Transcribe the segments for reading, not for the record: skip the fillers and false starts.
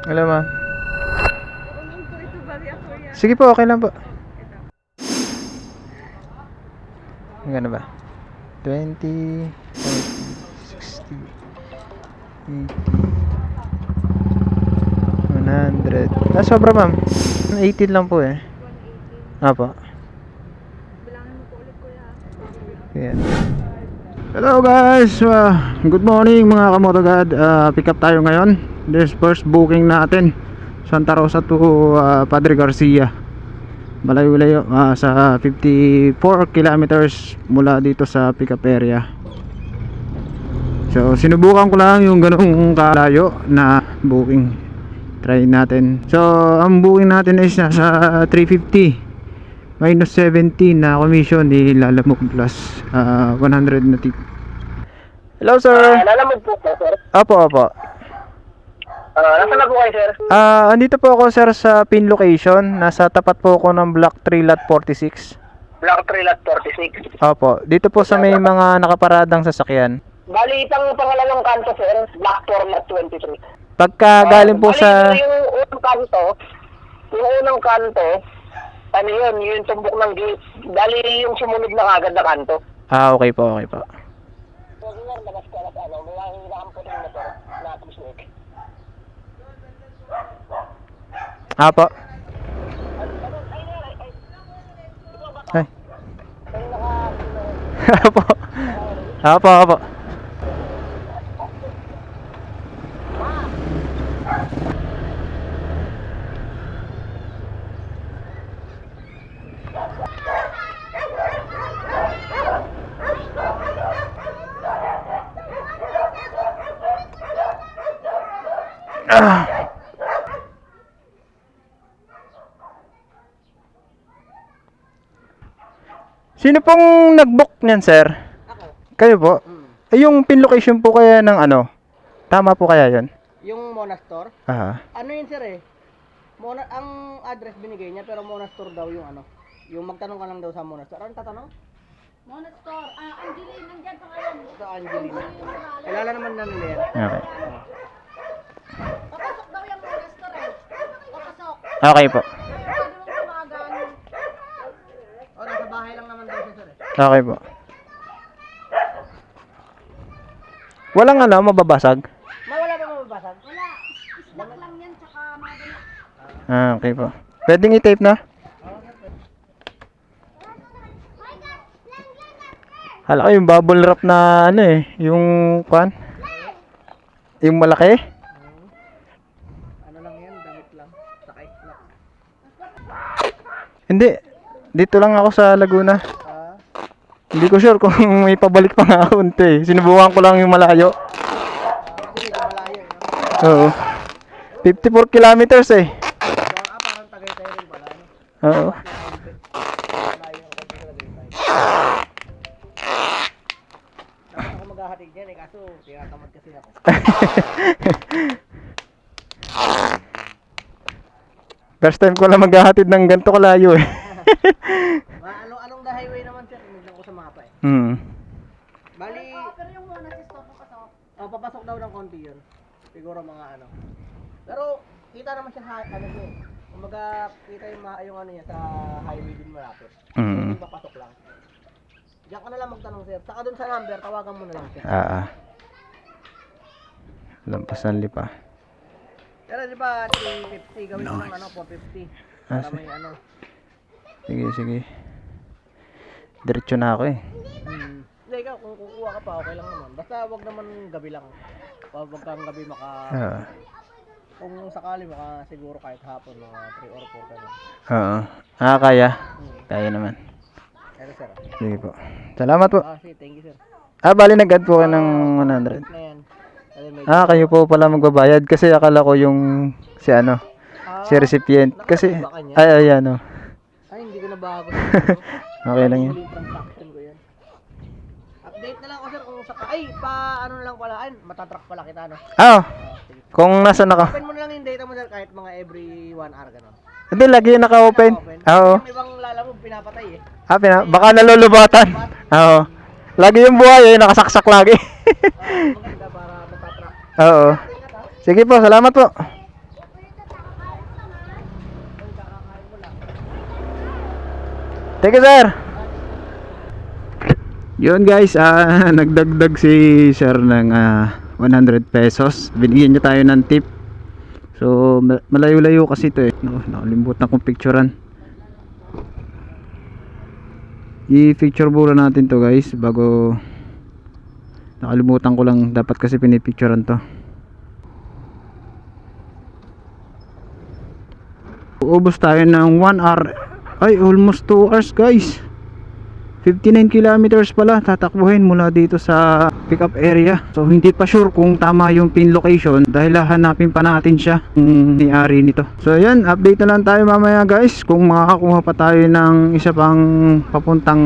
Hello, ma'am. Sige po, okay lang po. Gano ba? 20, 40, 60, 80, 100. Ah, sobra ma'am. 18 lang po eh. Apo. Ayan. Hello guys, good morning mga kamotogad. Pick up tayo ngayon. This first booking natin, Santa Rosa to Padre Garcia. Malayo-layo, sa 54 kilometers mula dito sa pick up area. So sinubukan ko lang yung ganung kalayo na booking. Try natin. So ang booking natin is nasa 350 minus 17 na commission ni Lalamove Plus, 100 na tip. Hello sir. Lalamove po po, sir. Opo. Nasaan na po kayo, sir? Andito po ako sir sa pin location. Nasa tapat po ako ng Block 3 Lot 46. Block 3 Lot 46. Opo, dito po sa may mga nakaparadang sasakyan. Bali, itang pangalawang kanto, sir. Block 4 Lot 23. Pagka galing po Bali, sa... yung unang kanto, ano yun, yung tumbok ng gate. Bali, yung sumunod na kagad na kanto. Okay po. May hihirahan po ng motor na tusnik. Apo. Ay. Apo. Sino pong nag-book niyan, sir? Ako. Kayo po? Eh, yung pin location po kaya ng ano? Tama po kaya yun? Yung Monastor? Aha. Ano yun, sir eh? Ang address binigay niya, pero Monastor daw yung ano. Yung magtanong ka lang daw sa Monastor. Ano tatanong? Monastor. Angeline, nandyan pangalan mo. Sa Angelina. Kilala naman na nila yan. Okay. Papasok daw yung Monastor eh. Papasok. Okay po. Pwede mong tumagan. O, nasa bahay lang naman daw siya, sir eh. Okay po. Walang ano, mababasag? Wala ba mababasag? Wala. Isdak lang yan, tsaka mga ganun. Okay po. Pwedeng i-tape na? Hala ko yung bubble wrap na ano eh, yung kwan? Yung malaki? Ano lang yan, damit lang. Saka islap. Hindi. Dito lang ako sa Laguna. Hindi ko sure kung may pabalik pa nga ako unti. Sinubukan ko lang yung malayo. Kasi medyo malayo eh. Oo. 54 kilometers eh. Parang Tagaytay rin pala. Oo. Malayo ang konti sa Tagaytay. Dapat ako maghahatid yan eh, kaso tinatamad kasi ako. First time ko lang maghahatid ng ganito kalayo eh. Anong the highway naman, sir? Tingnan ko sa mapa eh. Bali, Pero yung Monastor, papasok. papasok daw ng konti yun. Siguro mga ano. Pero kita naman siya ano siya eh. Kumbaga kita yung ano niya sa highway din malapit. Yung papasok lang. Diyan ka na lang magtanong, sir. Saka dun sa number, tawagan mo na lang siya. Lampas ng lipa. Pero di ba 350 gawin mo ng ano 450. Para may ano. Sige. Diretso na ako eh. Hindi ikaw kung kukuha ka pa okay lang naman. Basta wag naman gabi lang. Wag kang gabi kung sakali siguro kahit hapon mga 3 or 4 pero. Oo. Kaya. Kaya naman. Pero sir. Sige po. Salamat po. Sige, thank you sir. Bali nag-add po kayo ng 100. Na yan. Kayo po pala magbabayad kasi akala ko yung si ano, si recipient. Kasi, ayan o. Ay, hindi ko na bago. Okay lang yan. Transaction ko yan. Update na lang ako sir kung saka, ano na lang pala, matatrack pala kita no. Kung nasa naka. Open mo na lang yung data mo sir kahit mga every 1 hour gano'n. Hindi, lagi yung naka-open. Oo. Yung ibang Lalamove pinapatay eh. Baka nalulubatan. Oo. Lagi yung buhay eh, nakasaksak lagi. Maganda para matatrack. Oo. Sige po, salamat po. Thank you, sir. Yun guys, nagdagdag si sir ng 100 pesos. Binigyan niya tayo ng tip. So malayo-layo kasi ito eh. Nakalimutan kong picturean. I-picture muna natin to guys bago, nakalimutan ko lang, dapat kasi pinipicturean to. Uubos tayo ng 1 hour, ay almost 2 hours guys. 59 kilometers pala tatakbuhin mula dito sa pick up area. So hindi pa sure kung tama yung pin location dahil hahanapin pa natin siya, ni-ari nito. So ayan, update na lang tayo mamaya guys kung makakakuha pa tayo ng isa pang papuntang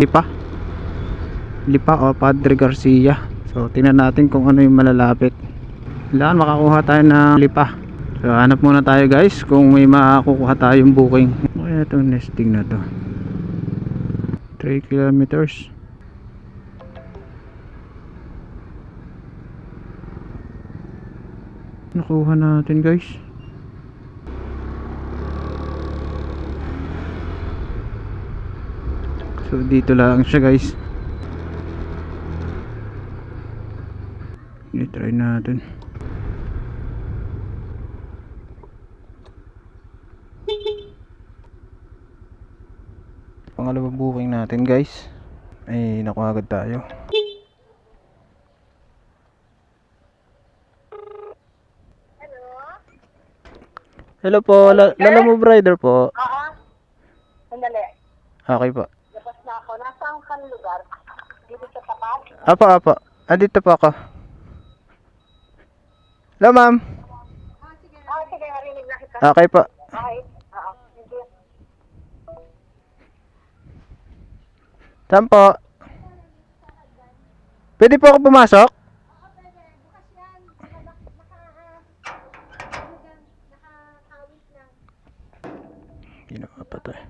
Lipa o Padre Garcia. So tingnan natin kung ano yung malalapit. Kailangan makakuha tayo ng Lipa. So hanap muna tayo guys kung may makakuha tayong booking. Ano itong nesting na to? 3 kilometers. Nakuha natin guys. So dito lang siya guys. I-try natin. Pangalawang booking natin guys, ay nakuha agad tayo. Hello po, Lala mo rider po. Oo. Sandali. Okay po. Labas na ako. Nasaan kang lugar? Dito sa tapat? Apo. Dito po ako. Hello ma'am. Sige. Marinig na kita. Okay po. Okay. Oo. Sige. Saan po? Pwede po ako pumasok? Ginawa pa to eh.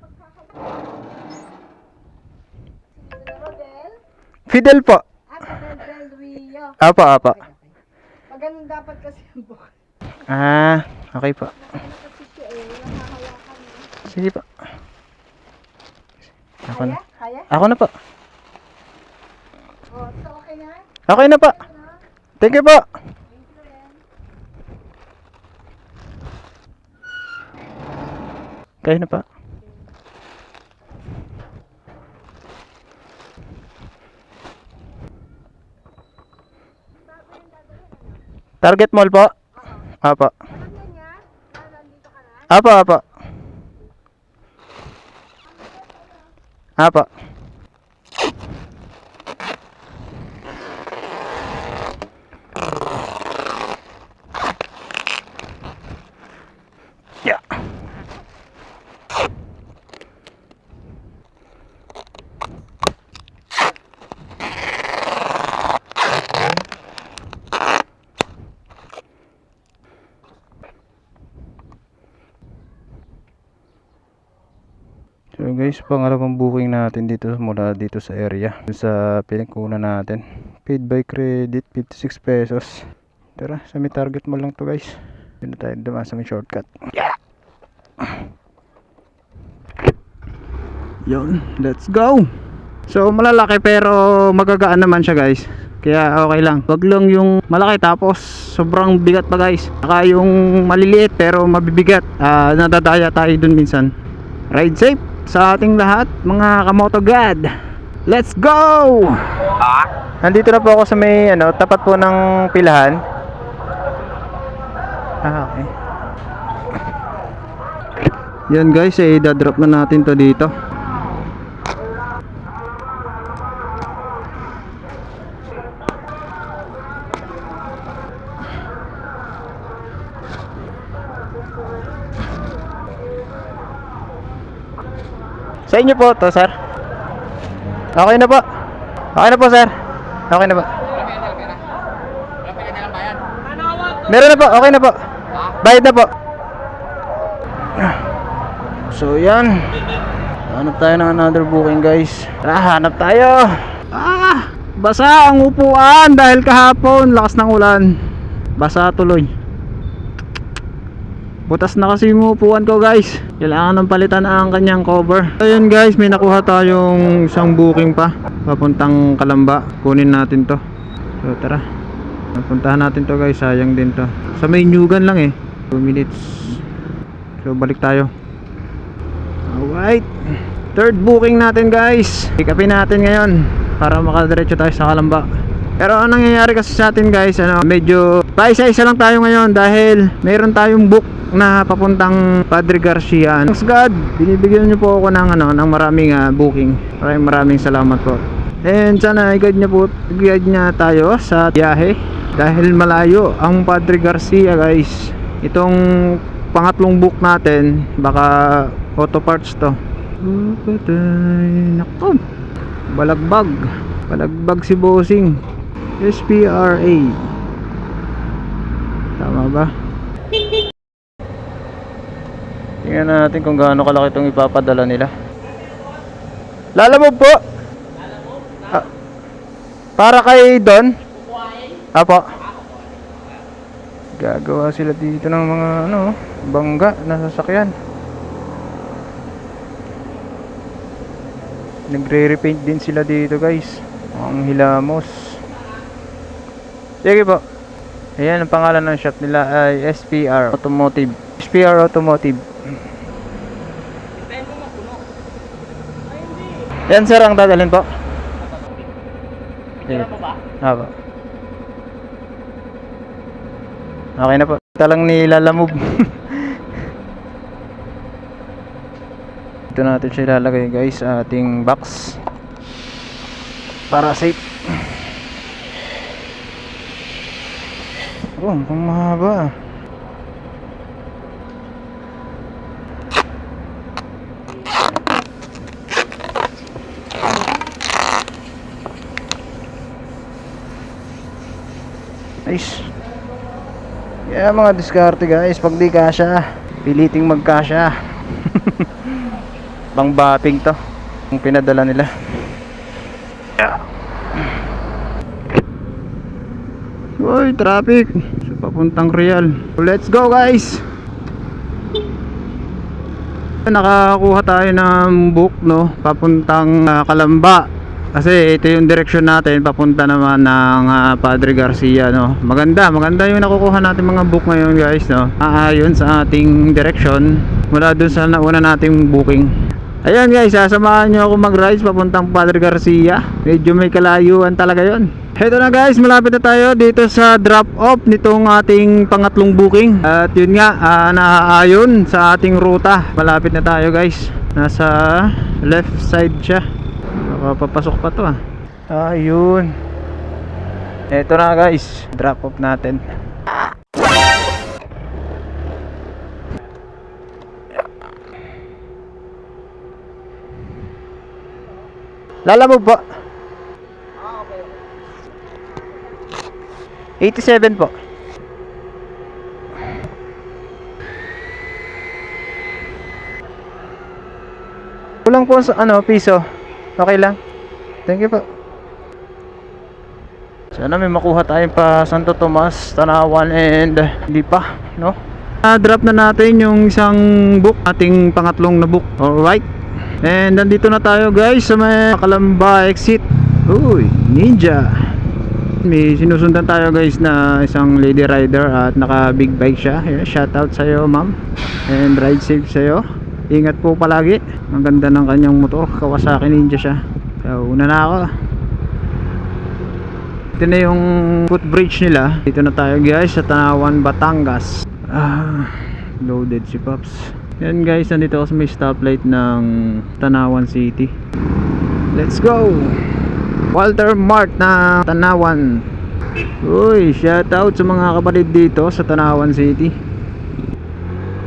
Fidel po. Del Rio. Apo. Magaling dapat kasi yung buka. Okay po. Kasi siya eh. Nakahawakan eh. Sige po. Ako na. Kaya? Ako na po. Oh, so okay na? Okay na po. Thank you po. Kayo na pa. Target Mall po? Apo. Alam niya? Nandito ka na? Apo. Apo. Yeah. So guys, pangalawang booking natin dito mula dito sa area, sa pinagkunan natin. Paid by credit 56 pesos. Tara, sa may target mo lang to guys. Hindi tayo dumaan sa may shortcut. Yeah. Yun, let's go. So malalaki pero magagaan naman siya guys. Kaya okay lang. Wag lang yung malaki tapos sobrang bigat pa guys. Saka yung maliliit pero mabibigat. Nadadaya tayo dun minsan. Ride safe sa ating lahat mga kamotogad. Let's go! Nandito na po ako sa may tapat po ng pilahan. Okay. Yan guys, i-drop na natin to dito. Sa inyo po to, sir. Okay na po. Okay na po, sir. Okay na po. Meron na po. Okay na po. Bayad na po. So, yan. Hanap tayo ng another booking, guys. Tara, hanap tayo. Basa ang upuan dahil kahapon lakas ng ulan. Basa tuloy. Butas na kasi yung upuan ko guys. Kailangan ng palitan ang kanyang cover. Ayun guys, may nakuha tayong isang booking pa papuntang Kalamba. Kunin natin to. So tara, napuntahan natin to guys. Sayang din to. Sa may Nyugan lang eh. 2 minutes. So balik tayo. Alright, third booking natin guys. Pick upin natin ngayon para makadiretso tayo sa Kalamba. Pero ang nangyayari kasi sa atin guys, medyo paisa-isa lang tayo ngayon dahil meron tayong book na papuntang Padre Garcia. Thanks God, binibigyan niyo po ako ng ng maraming booking. Maraming salamat po. And sana i-guide niya tayo sa biyahe dahil malayo ang Padre Garcia guys. Itong pangatlong book natin, baka auto parts to. Nako, balagbag si bossing. SPRA, tama ba? Tingnan natin kung gaano kalaki itong ipapadala nila. Lalamove po. Para kay Don. Apo. Gagawa sila dito ng mga bangga na sasakyan. Nagre-repaint din sila dito guys. Ang hilamos. Sige po. Ayan, ang pangalan ng shop nila ay SPR Automotive. SPR Automotive. Yan sir, ang dadalhin po. Sige. Apo. Okay na po. Talang nilalamove. Ito natin siya ilalagay guys sa ating box para safe. Oh, mukhang mahaba. Nice. Yeah, mga diskarte guys, pag di kasya, piliting magkasya. Pang bapping to ang pinadala nila. Yeah. Uy, traffic sa papuntang Real. Let's go guys. Nakakuha tayo ng book papuntang Kalamba. Kasi ito yung direction natin papunta naman ng Padre Garcia Maganda yung nakukuha natin mga book ngayon guys Ayon sa ating direction mula dun sa nauna nating booking. Ayan guys, sasamahan nyo ako mag-rides papuntang Padre Garcia. Medyo may kalayuan talaga yon. Heto na guys, malapit na tayo dito sa drop off nitong ating pangatlong booking. At yun nga, naaayon sa ating ruta. Malapit na tayo guys. Nasa left side siya. Papasok pa to ayun. Heto na guys, drop off natin. Lalamove po. Okay. 87 po. Kulang po sa piso. Okay lang. Thank you po. Sana may makuha tayong pa Santo Tomas, Tanawan and Lipa, drop na natin yung isang book, ating pangatlong na book. Alright. And nandito na tayo guys sa may Kalamba exit. Uy, ninja. May sinusundan tayo guys na isang lady rider at naka big bike siya. Shout out sa'yo ma'am. And ride safe sa'yo. Ingat po palagi. Ang ganda ng kanyang motor. Kawasaki Ninja siya. So, una na ako. Ito na yung footbridge nila. Dito na tayo guys sa Tanawan, Batangas. Loaded si Pops. Yan guys, nandito ako sa may stoplight ng Tanawan City. Let's go! Walter Mart na Tanawan. Uy, shout out sa mga kapatid dito sa Tanawan City.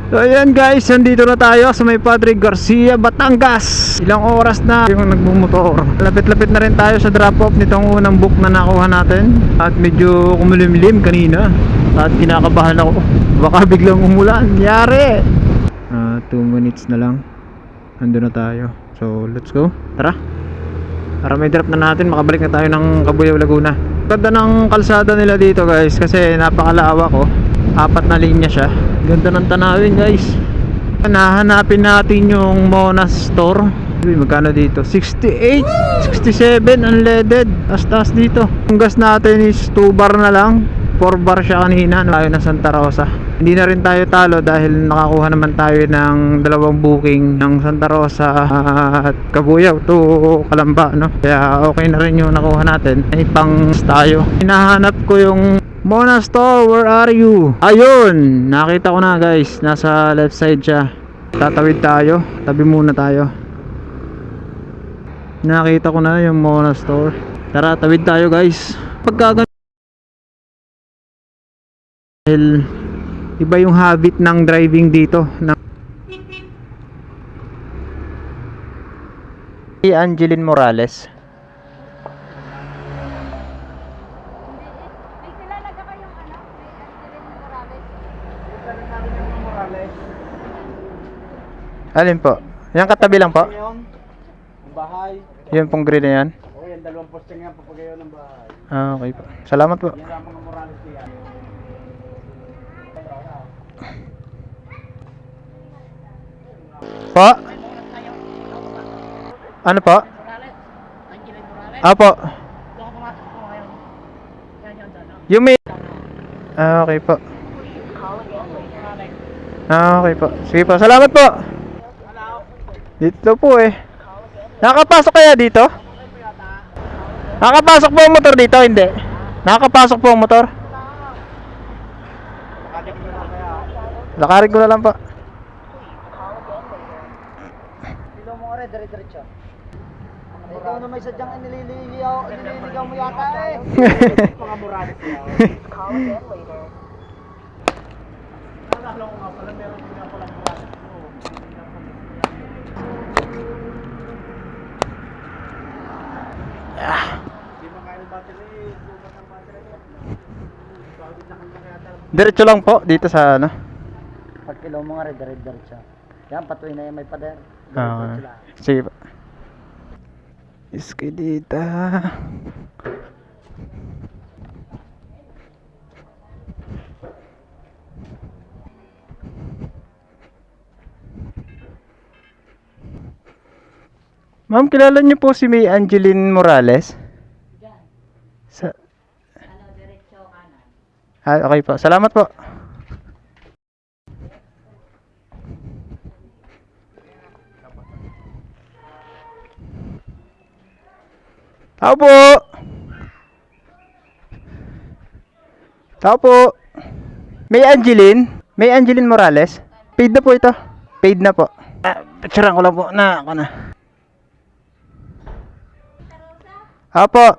So ayan guys, nandito na tayo sa may Padre Garcia, Batangas. Ilang oras na yung nagmumotor. Lapit-lapit na rin tayo sa drop off nitong unang book na nakuha natin. At medyo kumulimlim kanina. At kinakabahan ako, baka biglang umulan. Yari! 2 minutes na lang. Nandun na tayo. So let's go, tara. Para may drop na natin, makabalik na tayo ng Cabuyao, Laguna. Ganda ng kalsada nila dito guys, kasi napakalawak 4 na linya siya. Ganda ng tanawin guys. Nahanapin natin yung Mona Store. Uy, magkano dito? 68, 67 unleaded. Taas dito. Ang gas natin is 2 bar na lang. 4 bar siya kanina. Tayo na Santa Rosa. Hindi na rin tayo talo dahil nakakuha naman tayo ng 2 booking ng Santa Rosa at Cabuyao to Calamba, no? Kaya okay na rin yung nakuha natin. May pang tayo. Hinahanap ko yung Mona Store, where are you? Ayun, nakita ko na guys. Nasa left side siya. Tatawid tayo. Tabi muna tayo. Nakita ko na yung Mona Store. Tara, tawid tayo guys. Pagkagan dahil iba yung habit ng driving dito. Si Angeline Morales. May kilala ka kayong ano? May Angeline Morales. Alin po? Yan katabi lang po. Yung bahay. Yun pong green na yan. O yan, 2 posting yan papagayo ng bahay. Ah, okay po. Salamat po. Yan ang mga Morales yan. Po? Ano po? Apo. Yung may... Ah, okay po. Ah, okay po. Sige po. Salamat po. Dito po eh. Nakapasok kaya dito? Nakapasok po ang motor dito? Hindi. Nakapasok po ang motor? Lakarin ko na lang po. Silo mo nga rin, dire-diretso. Ikaw na may sadyang inililigaw mo yata eh. Mga Morales yan. Nalala ko nga pala, meron din nga pala Morales. Hindi mo kaya ng battery, lubat ng battery. Bawit na kang kaya. Diretso lang po dito sa ano. Pag ilaw mo nga rin, dire-diretso. Yan, patuloy na yan, may pader. Ah, sige po. Iskidita. Ma'am, kilala niyo po si May Angeline Morales? Sa... Ah, okay po. Salamat po. Tao po. Tao po. May Angeline? May Angeline Morales? Paid na po ito. Paid na po. Ah, picturean ko lang po na ako na. Apo.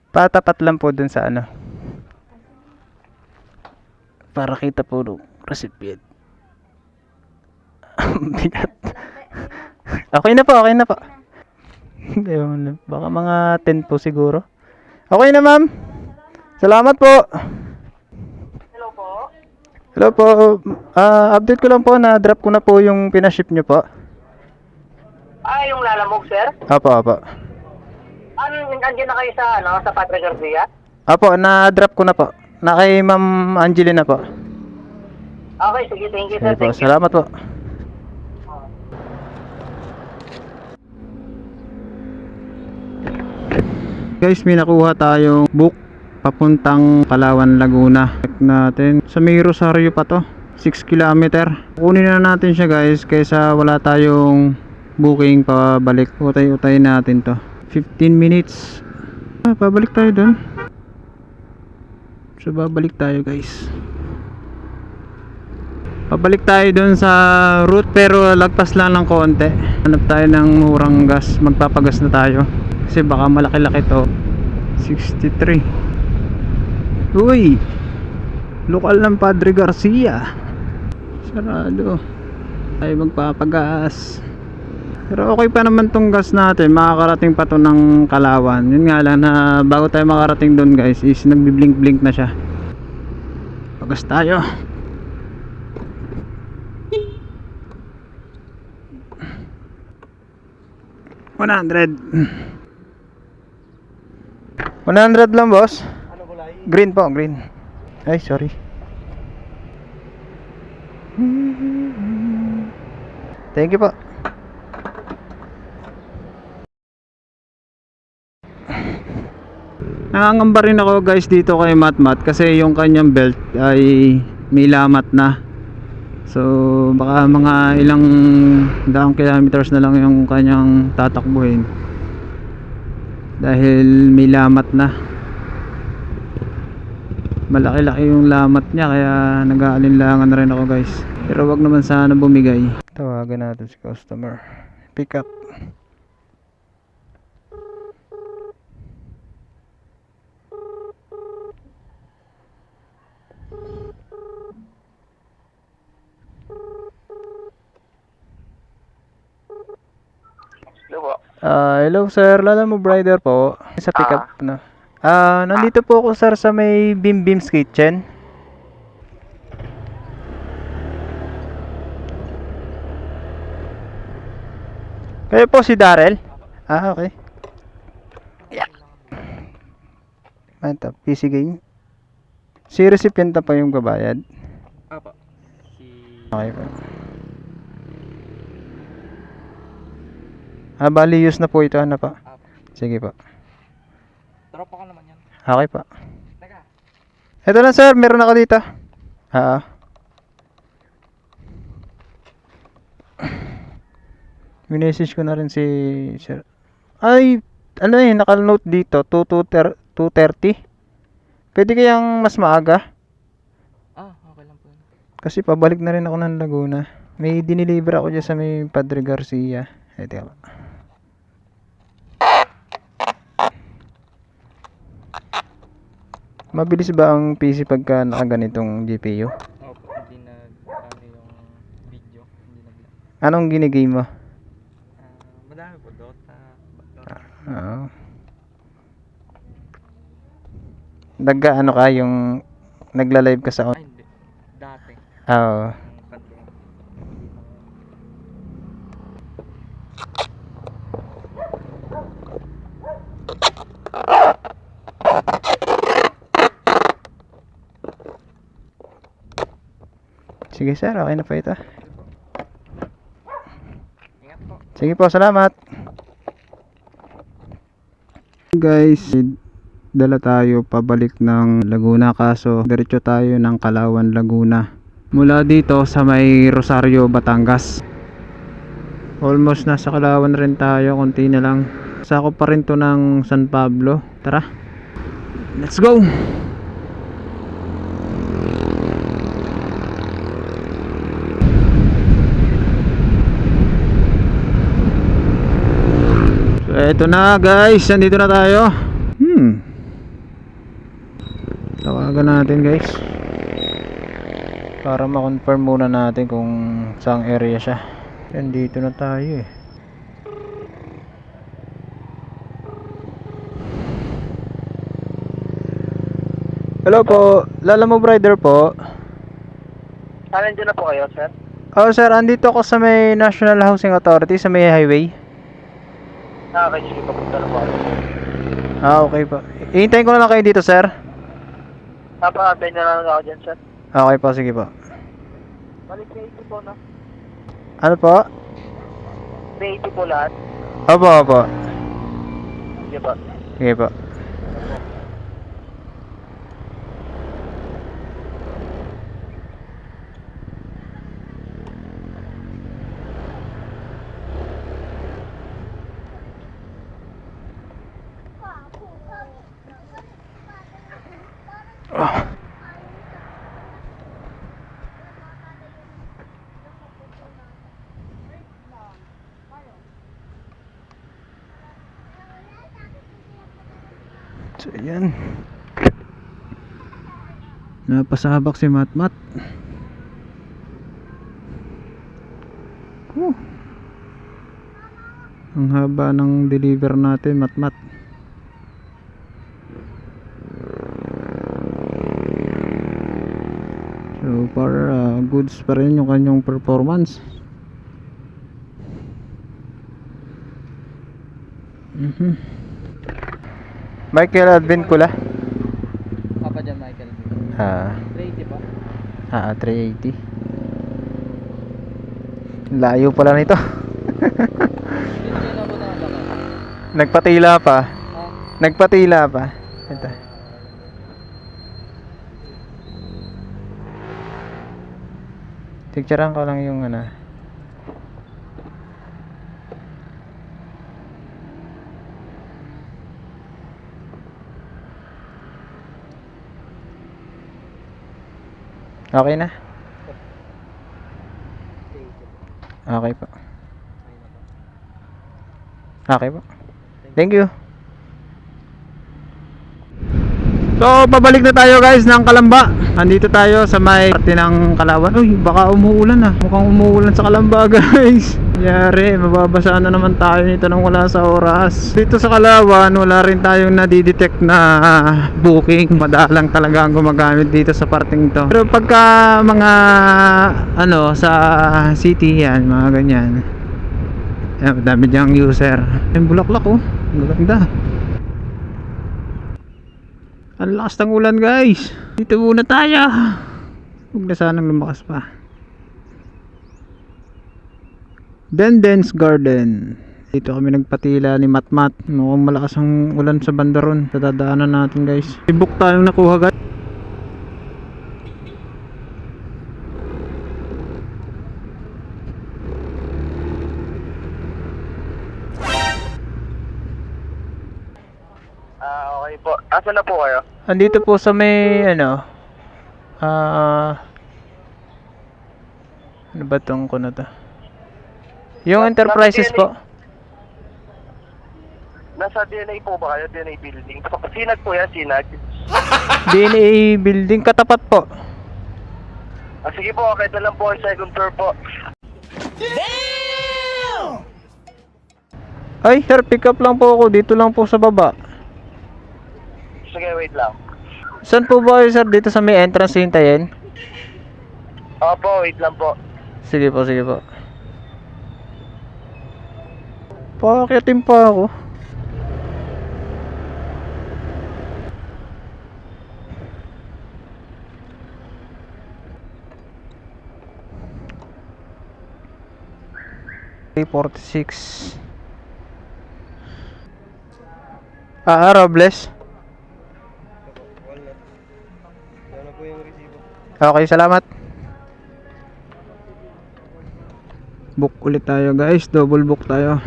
Patapat lang po dun sa ano. Para kita po ng recipient. Bigat. Okay na po, okay na po. Ayun, baka mga 10 po siguro. Okay na ma'am. Salamat po. Hello po. Hello po. Update ko lang po na drop ko na po yung pinaship nyo po. Ah, yung lalamog, sir? Apo, apo. Andiyan na kayo sa, sa Padre Garcia? Apo, na-drop ko na po. Na kay Ma'am Angeline na po. Okay, sige, thank you, sir. Okay po, salamat po. Guys, may nakuha tayong book papuntang Palawan, Laguna. Check natin. Sa may Rosario pa to. 6 km. Kunin na natin siya guys kaysa wala tayong booking pabalik. Utay-utay natin to. 15 minutes. Pabalik tayo dun. So babalik tayo guys. Pabalik tayo dun sa route pero lagpas lang ng konti. Hanap tayo ng murang gas. Magpapagas na tayo. Kasi baka malaki-laki to. 63. Uy, lokal ng Padre Garcia. Sarado. Tayo magpapagas. Pero okay pa naman tong gas natin. Makakarating pa to ng Kalawan. Yun nga lang na bago tayo makarating doon guys is nagbi-blink-blink na siya. Pagas tayo. $100 lang boss. Ano kulay? Green po, green. Ay sorry. Thank you po. Nangangamba rin ako guys dito kay Matmat kasi yung kanyang belt ay may lamat na. So baka mga ilang daang kilometers na lang yung kanyang tatakbuhin dahil may lamat na. Malaki-laki yung lamat niya kaya nag-aalinlangan na rin ako guys. Pero wag naman sana bumigay. Tawagan natin si customer. Pick up. Hello sir, Lala mo Brider po sa pickup na. Nandito po ako sir sa may Bim Bim's Kitchen. Kayo po si Darrell? Okay. Yeah. Mantap, PC game. Si recipient na pa yung babayad. Apa. Okay po. Bali use na po ito, ano pa? Sige po. Drop ako naman yan. Okay po. Teka. Ito na sir, meron ako dito. Minessage ko na rin si sir. Ay, ano naka-note dito, 2:30. Pwede kayang mas maaga? Okay lang po. Kasi pabalik na rin ako ng Laguna. May diniliver ako dyan sa may Padre Garcia. Teka ba. Mabilis ba ang PC pagka nakaganitong GPU? Opo, hindi na yung video, hindi na vlog. Anong ginigame mo? Madami po, Dota. Oo. Ano ka yung nagla-live ka sa Hindi. Dati. Oo. Sige sir, okay na po ito. Ingat po. Sige po, salamat. Guys, dala tayo pabalik ng Laguna kaso diretso tayo ng Kalawan, Laguna. Mula dito sa may Rosario, Batangas. Almost nasa Kalawan rin tayo, konti na lang. Sakop pa rin to ng San Pablo. Tara, let's go! So eto na guys, nandito na tayo. Tawagan natin guys para ma-confirm muna natin kung saang area siya. Yan, dito na tayo eh. Hello po, Lala mo Brider po. Nandiyan na po kayo, sir? Oh sir, andito ako sa may National Housing Authority sa may highway. Okay, sige po, punta na po ako. Okay po. Ihintayin ko na lang kayo dito sir. Napakantay na lang ako dyan, sir. Okay po, sige po. Balik kayo ito po, no? Ano po? May ito po lahat. Opo, opo. Sige po. Sige po. So yan, napasabak si Matmat. Ang haba ng deliver natin Matmat. So far goods pa rin yung kanyang performance. Michael Advincula. Papa dyan, Michael. 380 po. 380. Layo pala nito. Hindi na po na baka. Nagpatila pa. Ah, Nagpatila pa. Ito. Picturean ko lang yung ano. Okay na? Okay po. Okay po. Thank you. So, pabalik na tayo guys ng Kalamba. Andito tayo sa may parte ng Kalawan. Uy, baka umuulan na. Mukhang umuulan sa Kalamba guys. Yari, mababasa na naman tayo nito nang wala sa oras. Dito sa Kalawan, wala rin tayong nadidetect na booking. Madalang talaga ang gumagamit dito sa parting to. Pero pagka mga ano sa city yan, mga ganyan. Yan, dami diyang user. Yung bulaklak oh. Maganda. Ang lakas ng ulan guys. Dito muna tayo. Huwag na sanang lumakas pa. Denden's Garden. Dito kami nagpatila ni Matmat. Mukhang malakas ang ulan sa bandaron. Sa dadaanan natin guys. I-book tayong nakuha guys. Okay po. Asa na po kayo? Andito po sa may ano. Ano ba tong kuno to? Yung Enterprises po. Nasa DNA po ba kayo? DNA building? Sinag po yan, Sinag. DNA building katapat po. Sige po, okay na lang po ang second floor po. Ay sir, pick up lang po ako. Dito lang po sa baba. Sige, wait lang. Saan po ba kayo sir? Dito sa may entrance hintayin? Opo, wait lang po. Sige po, sige po. Pakiatin pa ako. $46. Robles. Okay, salamat. Book ulit tayo guys, double book tayo.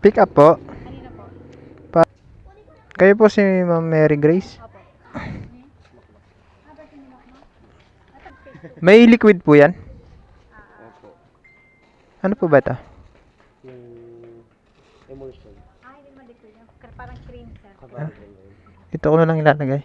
Pick up po. Kanina po. Kayo po si Ma'am Mary Grace? Opo. May liquid po yan? Ano po ba ito? Emulsion. Hindi maliquid yan. Parang cream sir. Ito ko na lang ilalagay.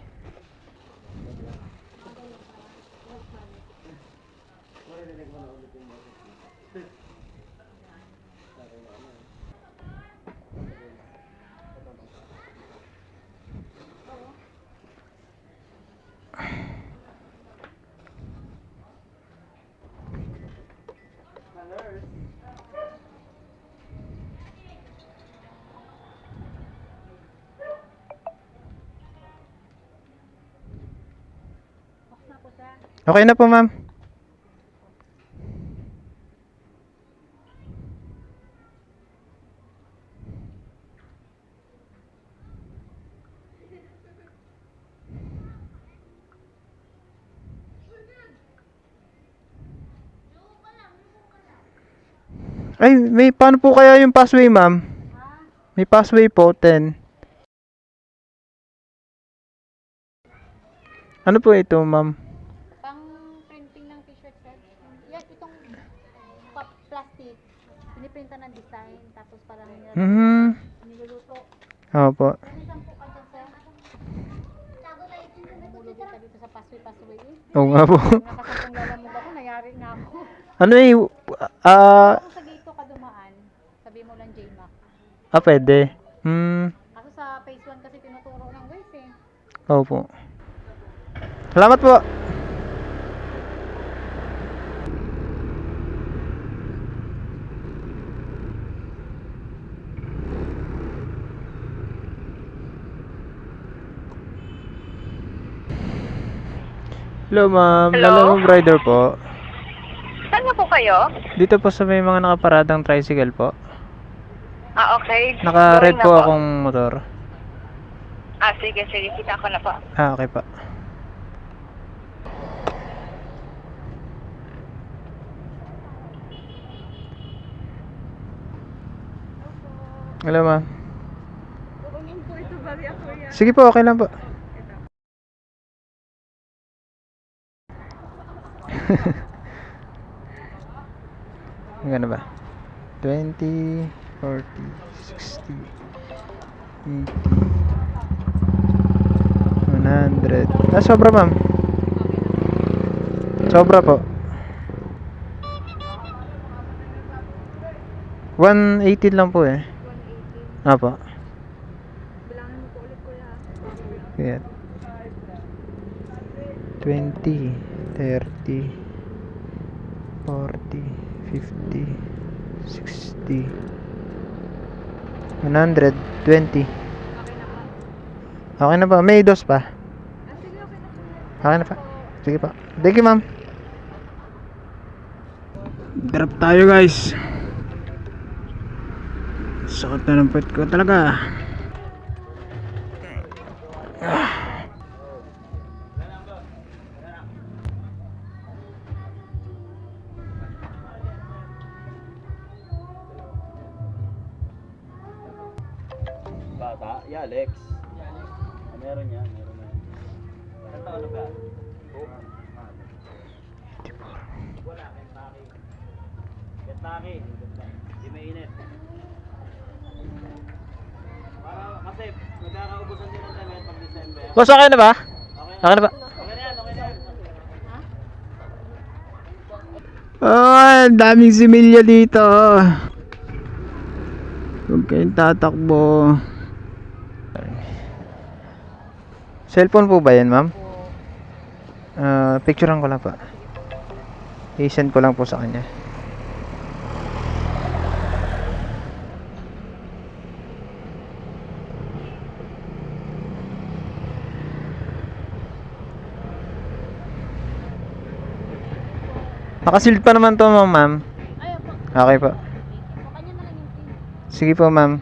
Box na po sir. Okay na po ma'am. Ay, may paano po kaya yung passway ma'am? May passway po, 10. Ano po ito ma'am? Pang printing ng t-shirt sir. Yan, itong plastic. Piniprinta ng design. Tapos parang niluluto. Opo. Minsan po ka dyan sir. Namulog ka dito sa pasway. Oo nga po. Nakasapong lalamog ako, nayari na ako. Ano eh, Kung sa dito ka dumaan, sabi mo lang JMac. pwede. Ako sa phase 1 kasi tinuturo ng guys eh. Opo. Salamat po. Hello, ma'am. Hello? Hello, rider po. Saan na po kayo? Dito po sa may mga nakaparadang tricycle po. Ah, okay. Naka-red Going na po akong motor. Ah, sige. Kita ko na po. Ah, okay pa. Hello, ma'am. Sige po, okay lang po. Magkano ba? 20, 40, 60, 80, 100. Ah, sobra, ma'am. Sobra po. 180 lang po eh. Apo. Bilangin mo po ulit kuya. Ayan. 20, 30, 40, 50, 60, 100, 20. Okay na ba? May dos pa? Okay na pa? Sige pa. Thank you, ma'am. Drop tayo, guys. Sakit na ng pet ko talaga. Bata? Alex. Meron yan. Ilan taon na ba? Wala, Kentucky. Kentucky. Di mainit. Para kasi magkakaubusan din ng damit pag December. Boss, okay na ba? Okay na ba? Okay na yan. Oh, daming similya dito. Huwag kayong tatakbo. Cellphone po ba yan, ma'am? Picturean ko lang po. I-send ko lang po sa kanya. Nakasealed pa naman to, ma'am. Ayaw po. Okay po. O kanya na lang yung pin. Sige po, ma'am.